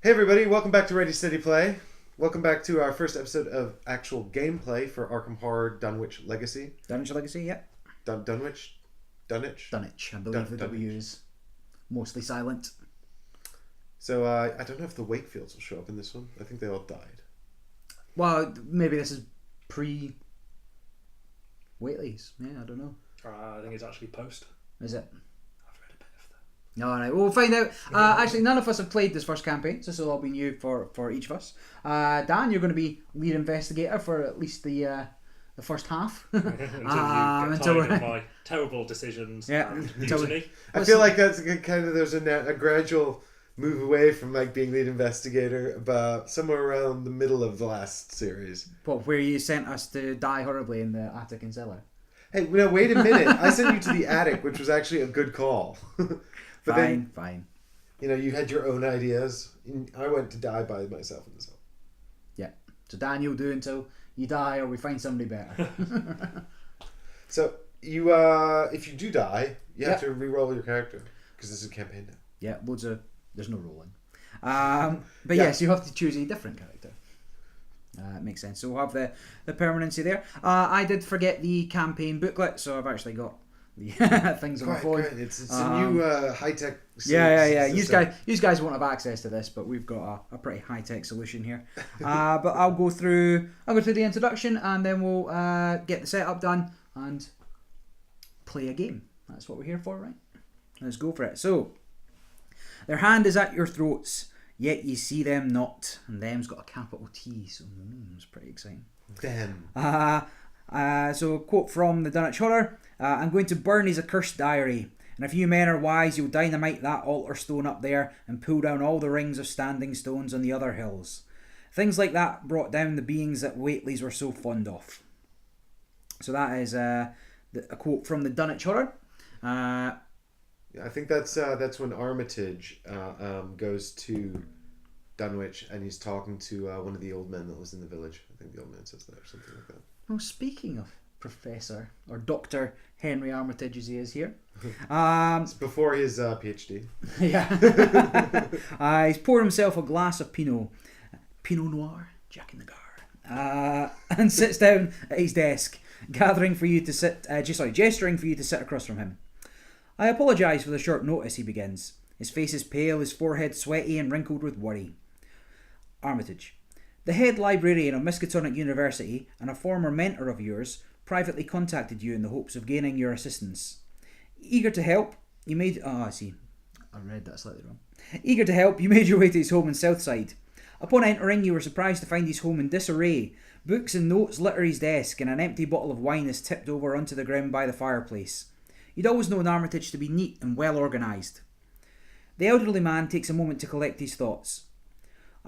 Hey everybody, welcome back to Ready Steady Play. Welcome back to our first episode of actual gameplay for Arkham Horror Dunwich Legacy. Dunwich Legacy, yeah. Dunwich? Dunwich? Dunwich, I believe the W is mostly silent. So I don't know if the Wakefields will show up in this one. I think they all died. Well, maybe this is pre-Whateleys. Yeah, I don't know. I think it's actually post. Is it? I've read a bit of that. Alright, we'll find out. Actually, none of us have played this first campaign, so this will all be new for each of us. Dan, you're going to be lead investigator for at least the first half. Until you get tired of my terrible decisions and mutiny. I feel like that's kind of, there's a gradual move away from like being lead investigator about somewhere around the middle of the last series. What, where you sent us to die horribly in the attic and cellar? Hey, now wait a minute. I sent you to the attic, which was actually a good call. But Fine. You know, you had your own ideas. I went to die by myself in the cell. Yeah. So Dan, you'll do until you die or we find somebody better. So you, if you do die, you have to re-roll your character because this is a campaign now. Yeah, there's no rolling. But yes, you have to choose a different character. It makes sense. So we'll have the permanency there. I did forget the campaign booklet, so I've actually got the things on my phone. Great. It's a new high-tech Yeah. system. You guys won't have access to this, but we've got a pretty high-tech solution here. But I'll go through the introduction and then we'll get the setup done and play a game. That's what we're here for, right? Let's go for it. So, their hand is at your throats, yet ye see them not. And them's got a capital T, so it's pretty exciting. Them. So a quote from the Dunwich Horror. I'm going to burn his accursed diary. And if you men are wise, you'll dynamite that altar stone up there and pull down all the rings of standing stones on the other hills. Things like that brought down the beings that Whateleys were so fond of. So that is a quote from the Dunwich Horror. I think that's when Armitage goes to Dunwich and he's talking to one of the old men that was in the village. I think the old man says that or something like that. Well, speaking of Professor or Dr. Henry Armitage as he is here. It's before his PhD. Yeah. He's poured himself a glass of Pinot Noir, Jack in the Gar, and sits down at his desk, gesturing for you to sit across from him. I apologise for the short notice, he begins. His face is pale, his forehead sweaty and wrinkled with worry. Armitage. The head librarian of Miskatonic University and a former mentor of yours privately contacted you in the hopes of gaining your assistance. Eager to help, you made... Oh, I see. I read that slightly wrong. Eager to help, you made your way to his home in Southside. Upon entering, you were surprised to find his home in disarray. Books and notes litter his desk, and an empty bottle of wine is tipped over onto the ground by the fireplace. You'd always known Armitage to be neat and well organised. The elderly man takes a moment to collect his thoughts.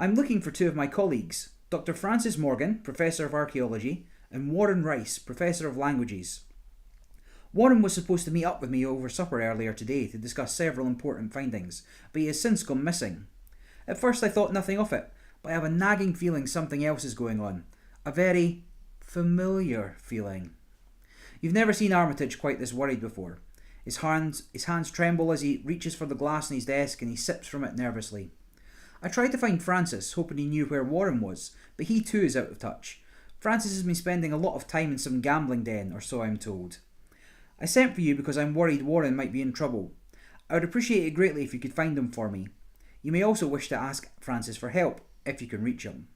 I'm looking for two of my colleagues, Dr. Francis Morgan, Professor of Archaeology, and Warren Rice, Professor of Languages. Warren was supposed to meet up with me over supper earlier today to discuss several important findings, but he has since gone missing. At first I thought nothing of it, but I have a nagging feeling something else is going on. A very familiar feeling. You've never seen Armitage quite this worried before. His hands tremble as he reaches for the glass on his desk and he sips from it nervously. I tried to find Francis, hoping he knew where Warren was, but he too is out of touch. Francis has been spending a lot of time in some gambling den, or so I'm told. I sent for you because I'm worried Warren might be in trouble. I would appreciate it greatly if you could find him for me. You may also wish to ask Francis for help, if you can reach him.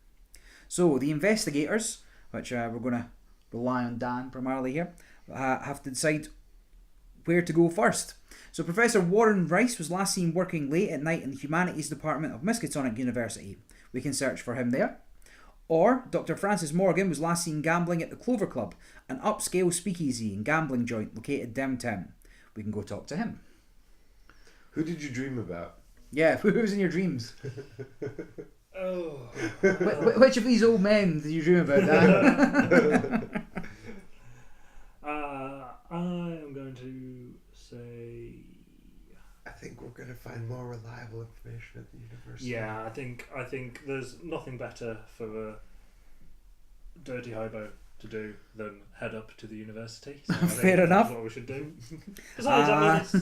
So, the investigators, which we're going to rely on Dan primarily here, have to decide where to go first. So Professor Warren Rice was last seen working late at night in the Humanities Department of Miskatonic University. We can search for him there. Or Dr. Francis Morgan was last seen gambling at the Clover Club, an upscale speakeasy and gambling joint located downtown. We can go talk to him. Who did you dream about? Yeah, who's in your dreams? Oh. Which of these old men did you dream about, Dan? I am going to say... I think we're going to find more reliable information at the university. Yeah, I think there's nothing better for a dirty hobo to do than head up to the university. So Fair enough. That's what we should do. Besides,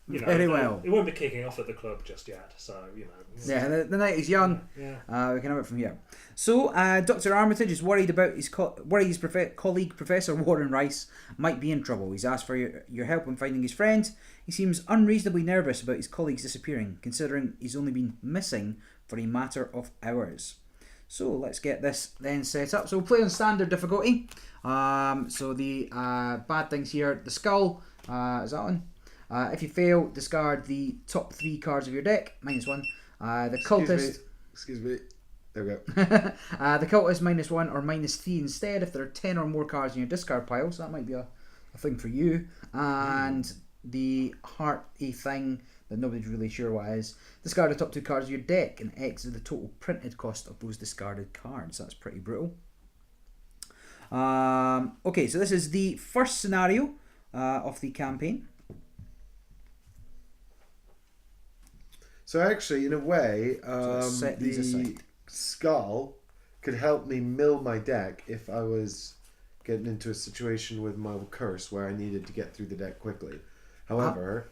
you know, Very well. It won't be kicking off at the club just yet, so you know. Yeah, the night is young. Yeah. We can have it from here. So, Dr. Armitage is worried about his colleague Professor Warren Rice might be in trouble. He's asked for your help in finding his friend. He seems unreasonably nervous about his colleagues disappearing, considering he's only been missing for a matter of hours. So let's get this then set up. So we'll play on standard difficulty. So the bad things here, the skull, is that on? If you fail, discard the top 3 cards of your deck, -1. The cultist. Excuse me. There we go. The cultist -1 or -3 instead if there are 10 or more cards in your discard pile, so that might be a thing for you. And the hearty thing that nobody's really sure what it is, discard the top 2 cards of your deck and X is the total printed cost of those discarded cards. That's pretty brutal. Okay, so this is the first scenario of the campaign. So actually, in a way, let's set these the aside. skull could help me mill my deck if I was getting into a situation with my curse where I needed to get through the deck quickly. However,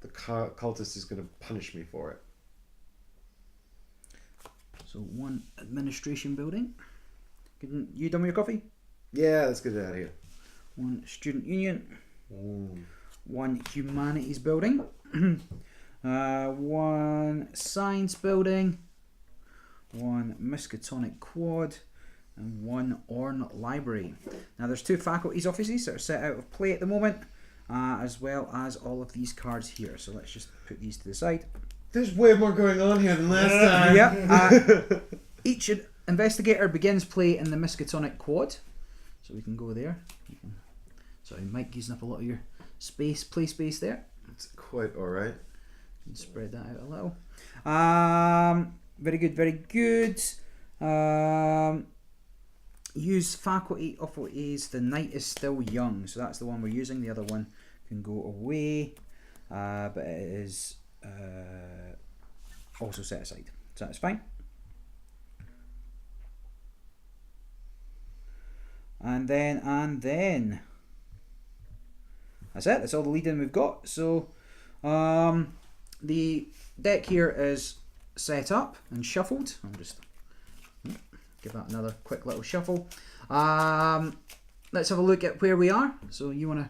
the cultist is going to punish me for it. So 1 administration building. You done with your coffee? Yeah, let's get it out of here. 1 student union. Ooh. 1 humanities building. 1 science building. 1 Miskatonic quad. And 1 Orn library. Now there's 2 faculties offices that are set out of play at the moment, as well as all of these cards here. So let's just put these to the side. There's way more going on here than last time. Yeah. Each investigator begins play in the Miskatonic quad. So we can go there. Sorry, Mike, using up a lot of your play space there. It's quite alright. Spread that out a little. Very good, very good. Use faculty offices. The night is still young, so that's the one we're using. The other one can go away, but it is also set aside, so that's fine. And then that's it. That's all the lead in we've got. So the deck here is set up and shuffled. I'll just give that another quick little shuffle. Let's have a look at where we are. So you want to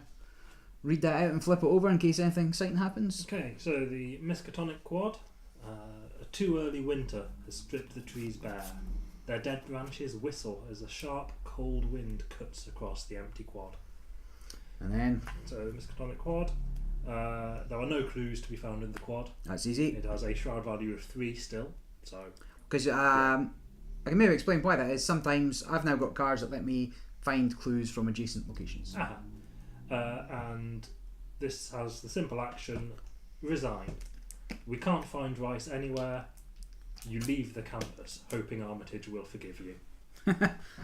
read that out and flip it over in case anything exciting happens? Okay, so the Miskatonic quad. A too early winter has stripped the trees bare. Their dead branches whistle as a sharp, cold wind cuts across the empty quad. And then So the Miskatonic quad. There are no clues to be found in the quad. that's easy. It has a shroud value of 3 still. So Because I can maybe explain why that is. Sometimes I've now got cards that let me find clues from adjacent locations. and this has the simple action: resign. We can't find Rice anywhere. You leave the campus, hoping Armitage will forgive you.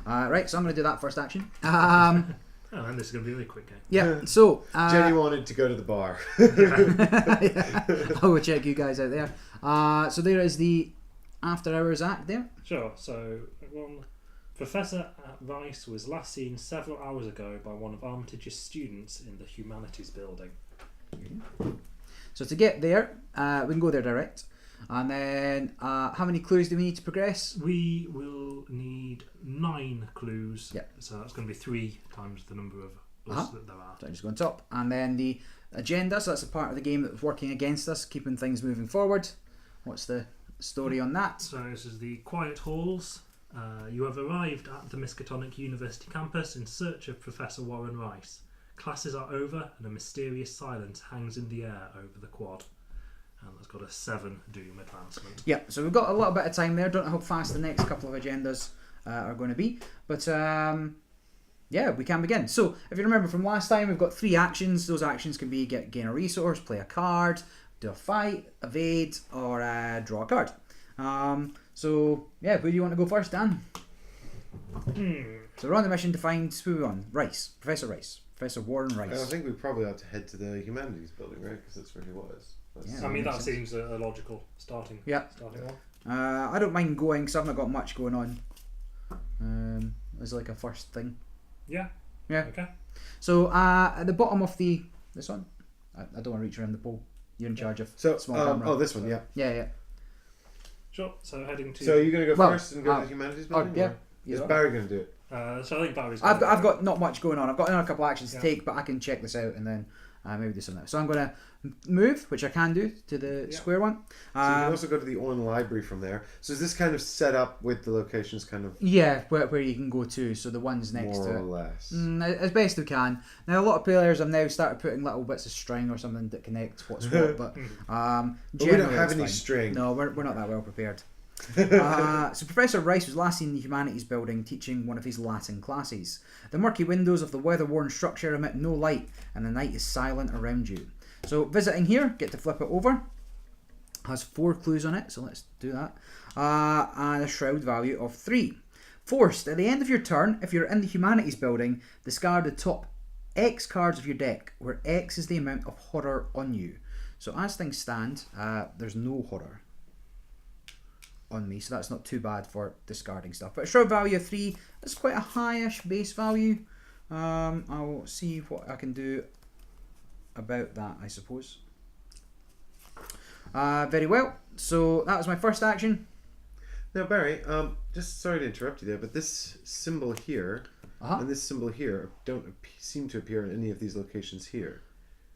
Right, so I'm going to do that first action. Oh, and this is going to be a really quick game. Yeah, so Jenny wanted to go to the bar. yeah, I'll go check you guys out there. So there is the after hours act there. Sure. So, Professor Rice was last seen several hours ago by one of Armitage's students in the Humanities building. So to get there, we can go there direct. And then, how many clues do we need to progress? We will need 9 clues. Yeah. So that's going to be 3 times the number of us that there are. So I just go on top. And then the agenda, so that's a part of the game that's working against us, keeping things moving forward. What's the story on that? So this is the Quiet Halls. You have arrived at the Miskatonic University campus in search of Professor Warren Rice. Classes are over and a mysterious silence hangs in the air over the quad. And that's got a 7 doom advancement. Yeah, so we've got a little bit of time there. Don't know how fast the next couple of agendas are going to be. But yeah, we can begin. So if you remember from last time, we've got 3 actions. Those actions can be gain a resource, play a card, do a fight, evade, or draw a card. So yeah, who do you want to go first, Dan? So we're on the mission to find who we on. Professor Warren Rice. I think we probably ought to head to the Humanities building, right? Because that's where he was. Yeah, I mean, that makes seems a logical starting one. I don't mind going because I've not got much going on. As like a first thing. Yeah. Yeah. Okay. So at the bottom of this one, I don't want to reach around the pole. You're in charge of So, small camera. oh, this one, yeah. Yeah. Sure. So heading to. So are you going to go Well, first and go to the Humanities building? yeah. Or is Yeah. Barry going to do it? So I think Barry's. I've got not much going on. I've got another couple actions to Yeah. take, but I can check this out and then maybe do something. So I'm going to move, which I can do, to the square one. So you can also go to the Owen Library from there. So is this kind of set up with the locations kind of Yeah, where you can go to. So the ones next more to or it. less? As best we can. Now a lot of players have now started putting little bits of string or something that connect what's what, but But we don't generally have it's any fine. string. No, we're not that well prepared. So Professor Rice was last seen in the Humanities building teaching one of his Latin classes. The murky windows of the weather-worn structure emit no light, and the night is silent around you. So visiting here, get to flip it over. Has 4 clues on it, so let's do that. And a shroud value of 3. Forced, at the end of your turn, if you're in the Humanities building, discard the top X cards of your deck, where X is the amount of horror on you. So as things stand, there's no horror on me, so that's not too bad for discarding stuff. But a shroud value of 3, that's quite a high-ish base value. I'll see what I can do about that, I suppose. Very well, so that was my first action. Now, Barry, just sorry to interrupt you there, but this symbol here and this symbol here don't seem to appear in any of these locations here.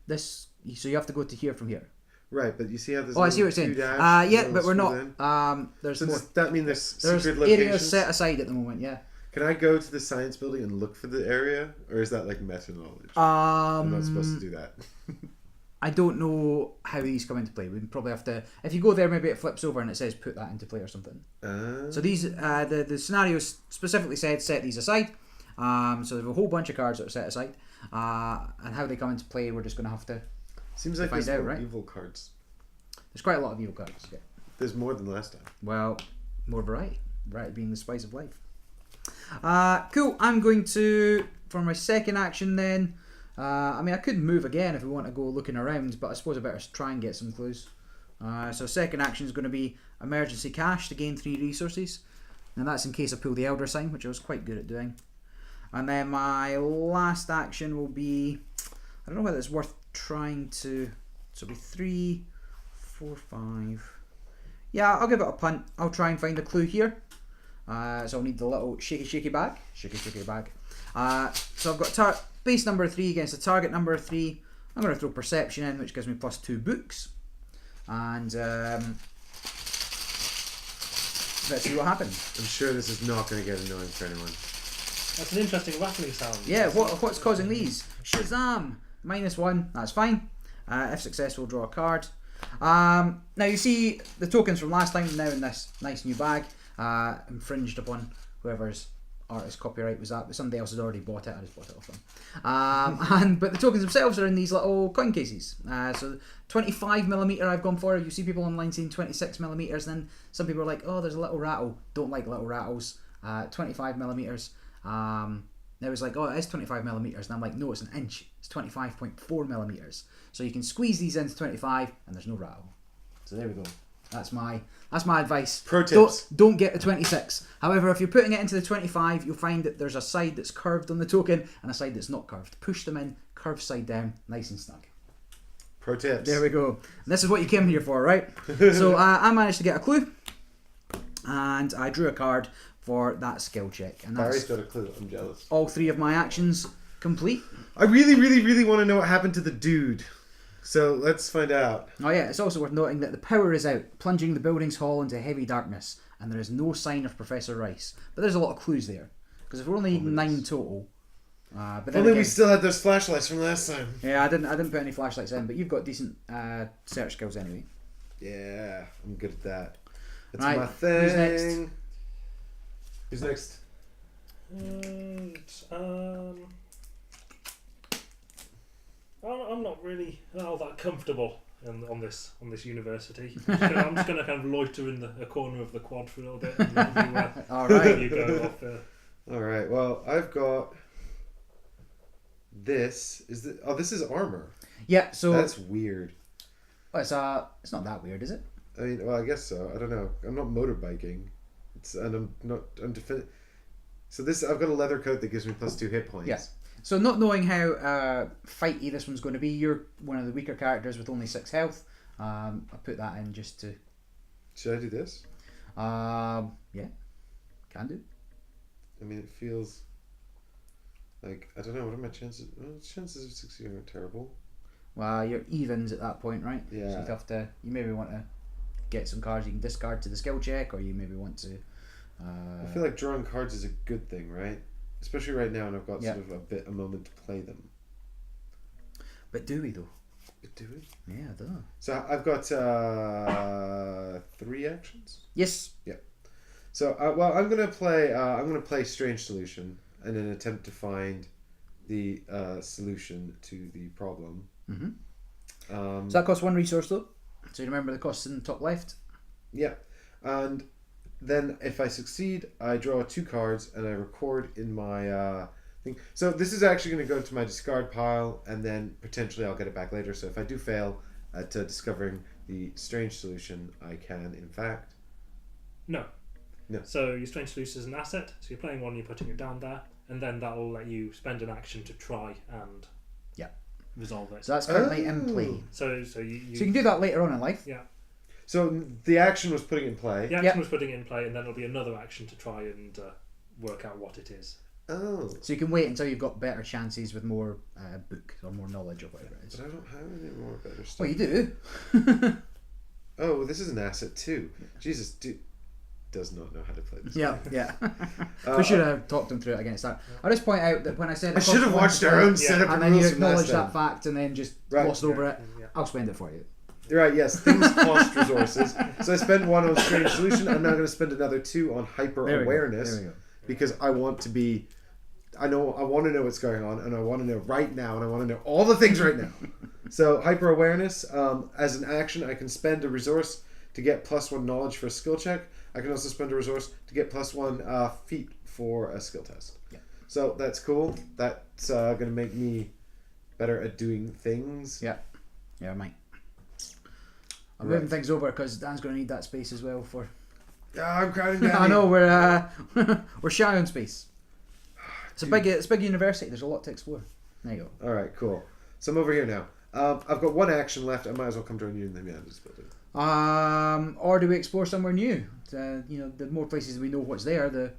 This, so you have to go to here from here. Right, but you see how there's I see what you're saying. Yeah, but we're not. There's so more. does that mean there's There's secret areas locations? set aside at the moment. Yeah. Can I go to the science building and look for the area, or is that like meta knowledge? I'm not supposed to do that. I don't know how these come into play. We probably have to. If you go there, maybe it flips over and it says put that into play or something. So these, the scenarios specifically said set these aside. So there's a whole bunch of cards that are set aside, and how they come into play, we're just going to have to. Seems like find there's out, more right? evil cards. There's quite a lot of evil cards. Yeah. There's more than last time. Well, more variety. Variety being the spice of life. Cool. I'm going to, for my second action then. I mean, I could move again if we want to go looking around, but I suppose I better try and get some clues. So second action is going to be emergency cash to gain 3 resources. Now that's in case I pull the Elder Sign, which I was quite good at doing. And then my last action will be, I don't know whether it's worth trying to, so it'll be 3, 4, 5. Yeah, I'll give it a punt. I'll try and find a clue here. So I'll need the little shaky bag. Shaky bag. So I've got base number 3 against a target number 3. I'm going to throw perception in, which gives me plus 2 books. And let's see what happens. I'm sure this is not going to get annoying for anyone. That's an interesting rattling sound. Yeah, what's causing these? Shazam! -1, that's fine. If successful, draw a card. Now you see the tokens from last time now in this nice new bag. Infringed upon whoever's artist copyright was that, but somebody else has already bought it. I just bought it off them. But the tokens themselves are in these little coin cases. So 25mm I've gone for. You see people online saying 26mm, and then some people are like, oh, there's a little rattle. Don't like little rattles. 25mm. It was like, oh, it is 25mm, and I'm like, no, it's an inch. It's 25.4mm. So you can squeeze these into 25, and there's no rattle. So there we go. That's my advice. Pro tips. Don't get the 26. However, if you're putting it into the 25, you'll find that there's a side that's curved on the token and a side that's not curved. Push them in, curve side down, nice and snug. Pro tips. There we go. And this is what you came here for, right? So I managed to get a clue, and I drew a card for that skill check. And Barry's that's got a clue. I'm jealous. all 3 of my actions complete. I really want to know what happened to the dude. So let's find out. Oh yeah, it's also worth noting that the power is out, plunging the building's hall into heavy darkness, and there is no sign of Professor Rice. But there's a lot of clues there, because if we're only 9 total, but then Only again, we still had those flashlights from last time. yeah, I didn't put any flashlights in, but you've got decent search skills anyway. Yeah, I'm good at that. That's Right, my thing. who's next? Who's next? I'm not really all that comfortable on this university. I'm just going to kind of loiter in a corner of the quad for a little bit. And All right. you go off. All right. Well, I've got this. This is armor. Yeah, so That's weird. well, it's not that weird, is it? I mean, well, I guess so. I don't know. I'm not motorbiking. I'm So this, I've got a leather coat that gives me plus 2 hit points. Yeah. So not knowing how fighty this one's going to be, you're one of the weaker characters with only 6 health. I put that in just to. Should I do this? Yeah, can do. I mean, it feels like, I don't know, what are my chances? Well, chances of succeeding aren't terrible. Well, you're evens at that point, right? Yeah. So you'd have to. You maybe want to get some cards you can discard to the skill check, or you maybe want to. I feel like drawing cards is a good thing, right? Especially right now, and I've got Yeah. sort of a moment to play them. But do we though? Do we? Yeah, I don't know. So I've got 3 actions. Yes. So I'm gonna play Strange Solution in an attempt to find the solution to the problem. Mm-hmm. So So that costs 1 resource though. So you remember the costs in the top left. yeah, and then if I succeed, I draw 2 cards and I record in my thing. So this is actually going to go into my discard pile, and then potentially I'll get it back later. So if I do fail at discovering the strange solution, I can in fact. No. No. So your strange solution is an asset. So you're playing one, you're putting it down there, and then that will let you spend an action to try and resolve it. So that's currently in play. So you So you can do that later on in life. yeah. So the action was putting it in play. The action was putting it in play, and then there'll be another action to try and work out what it is. Oh. So you can wait until you've got better chances with more book or more knowledge or whatever it is. But I don't have any more better stuff. Well, you do. Oh, this is an asset too. Jesus, dude does not know how to play this. Yeah, yeah. We should have talked him through it against that. I'll just point out that when I said I should have watched our own setup and and then you rules from last acknowledged time. that fact and then just Right. glossed over it, Yeah. I'll spend it for you. Right, yes, things cost resources. So I spent 1 on strange solution. I'm now going to spend another 2 on hyper There we go. awareness There we go. because I want to be. I want to know what's going on, and I want to know right now, and I want to know all the things right now. So hyper awareness, as an action, I can spend a resource to get +1 knowledge for a skill check. I can also spend a resource to get +1 feat for a skill test. Yeah. So that's cool. That's going to make me better at doing things. Yeah, I might. I'm Right. moving things over because Dan's going to need that space as well for. Yeah, I'm crowding down. I know we're shy on space. It's a big university. There's a lot to explore. There you go. All right, cool. So I'm over here now. I've got 1 action left. I might as well come join you in the Humanities building. Or do we explore somewhere new? The more places we know what's there, the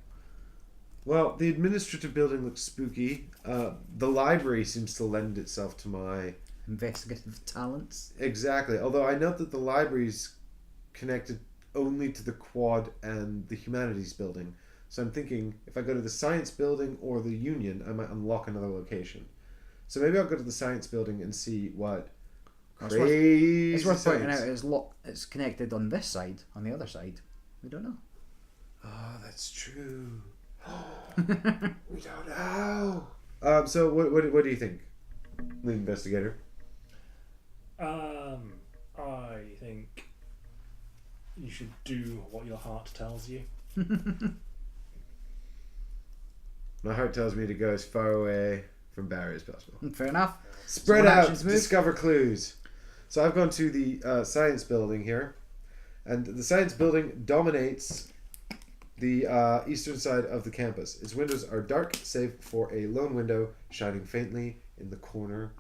Well, the administrative building looks spooky. The library seems to lend itself to my... investigative talents. Exactly. Although I note that the library's connected only to the quad and the Humanities building. So I'm thinking if I go to the science building or the Union, I might unlock another location. So maybe I'll go to the science building and see what crazy It's worth pointing out science- it's connected on this side. On the other side, we don't know. Oh, that's true. We don't know. So what do you think, the investigator? I think you should do what your heart tells you. My heart tells me to go as far away from Barry as possible. Fair enough. Spread So what out, actions move? discover clues. So I've gone to the science building here, and the science building dominates the eastern side of the campus. Its windows are dark, save for a lone window shining faintly in the corner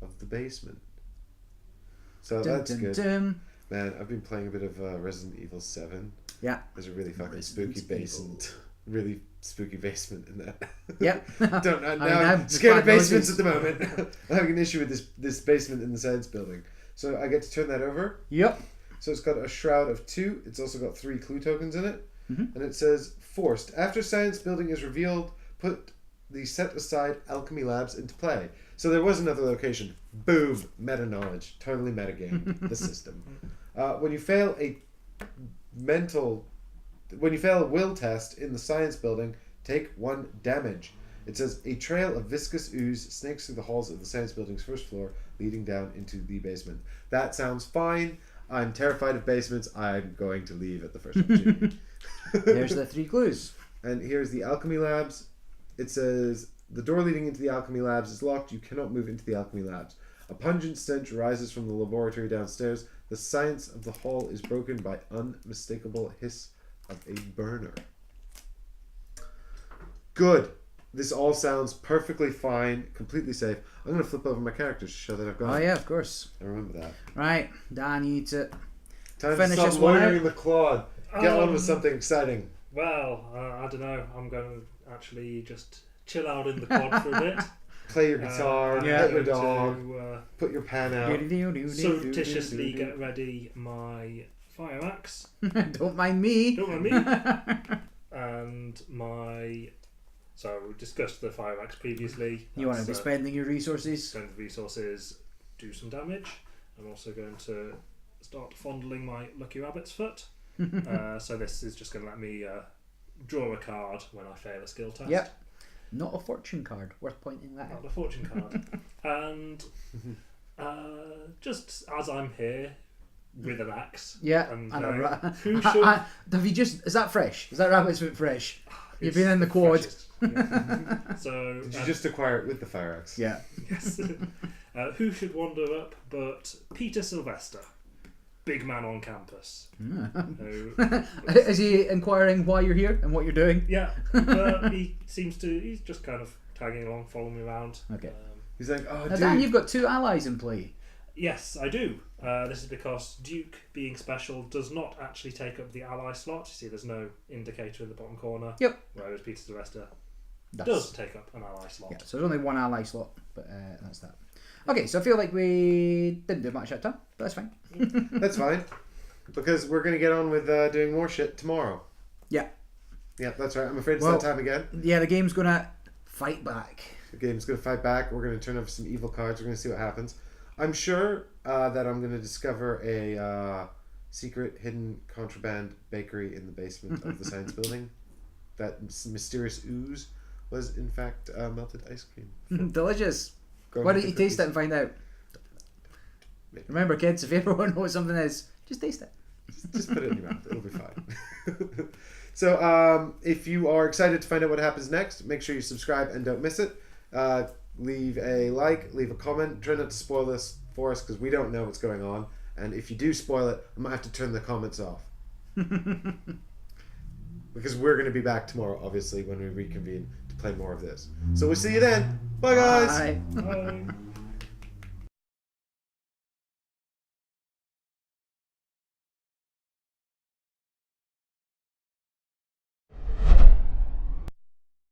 of the basement. So that's good. Dun. Man, I've been playing a bit of Resident Evil 7. Yeah. There's a really fucking Resident spooky Evil. basement. Really spooky basement in that. Yep. Don't know. I mean, I'm scared of bad basements noises. at the moment. I'm having an issue with this basement in the science building. So I get to turn that over. Yep. So it's got a shroud of 2. It's also got 3 clue tokens in it. Mhm. And it says, forced. After science building is revealed, put the set aside alchemy labs into play. So there was another location. Boom. Meta knowledge. Totally meta game. The system. When you fail a will test in the science building, take 1 damage. It says a trail of viscous ooze snakes through the halls of the science building's first floor, leading down into the basement. That sounds fine. I'm terrified of basements. I'm going to leave at the first opportunity. There's the 3 clues. And here's the alchemy labs. It says the door leading into the alchemy labs is locked. You cannot move into the alchemy labs. A pungent stench rises from the laboratory downstairs. The silence of the hall is broken by unmistakable hiss of a burner. Good. this all sounds perfectly fine, completely safe. I'm going to flip over my characters to show that I've got Oh it. yeah, of course. I remember that. Right, Dan, you need to Time finish to stop this one loitering out. the Claude. Get on with something exciting. Well, I don't know. I'm going to actually just chill out in the quad for a bit. Play your guitar, I'm pet your going dog, to, put your pen out. surreptitiously get ready my fire axe. Don't mind me. Don't mind me. And my... So we discussed the fire axe previously. You want to be spending your resources? Spend the resources, do some damage. I'm also going to start fondling my lucky rabbit's foot. So this is just going to let me draw a card when I fail a skill test. Yep. Not a fortune card. Worth pointing that Not out. a fortune card. And just as I'm here with an axe. Yeah. And, And a who should... have you just? Is that fresh? Is that rabbit's foot fresh? You've been in the quad. Freshest. Yeah. So Did you just acquire it with the fire axe? Yeah. yes. Who should wander up but Peter Sylvester, big man on campus. Who, Is he inquiring why you're here and what you're doing? yeah, he seems to. He's just kind of tagging along, following me around. Okay. He's like, oh, Now, dude. Dan, you've got 2 allies in play. Yes, I do. This is because Duke, being special, does not actually take up the ally slot. You see, there's no indicator in the bottom corner. Yep. Whereas Peter Sylvester Does. does take up an ally slot. Yeah, so there's only 1 ally slot, but that's that. Okay, so I feel like we didn't do much that time, but that's fine. That's fine. Because we're going to get on with doing more shit tomorrow. Yeah. Yeah, that's right. I'm afraid it's Well- that time again. Yeah, the game's gonna fight back. The game's going to fight back. We're going to turn over some evil cards. We're going to see what happens. I'm sure that I'm going to discover a secret, hidden contraband bakery in the basement of the science building. That mysterious ooze was, in fact, melted ice cream. Delicious. Go Why with don't you the taste it and find out? Remember, kids, if you ever want to know what something is, just taste it. Just put it in your mouth. It'll be fine. So, if you are excited to find out what happens next, make sure you subscribe and don't miss it. Leave a like, leave a comment. Try not to spoil this for us because we don't know what's going on. And if you do spoil it, I might have to turn the comments off. Because we're going to be back tomorrow, obviously, when we reconvene to play more of this. So we'll see you then. Bye, guys. Bye. Bye.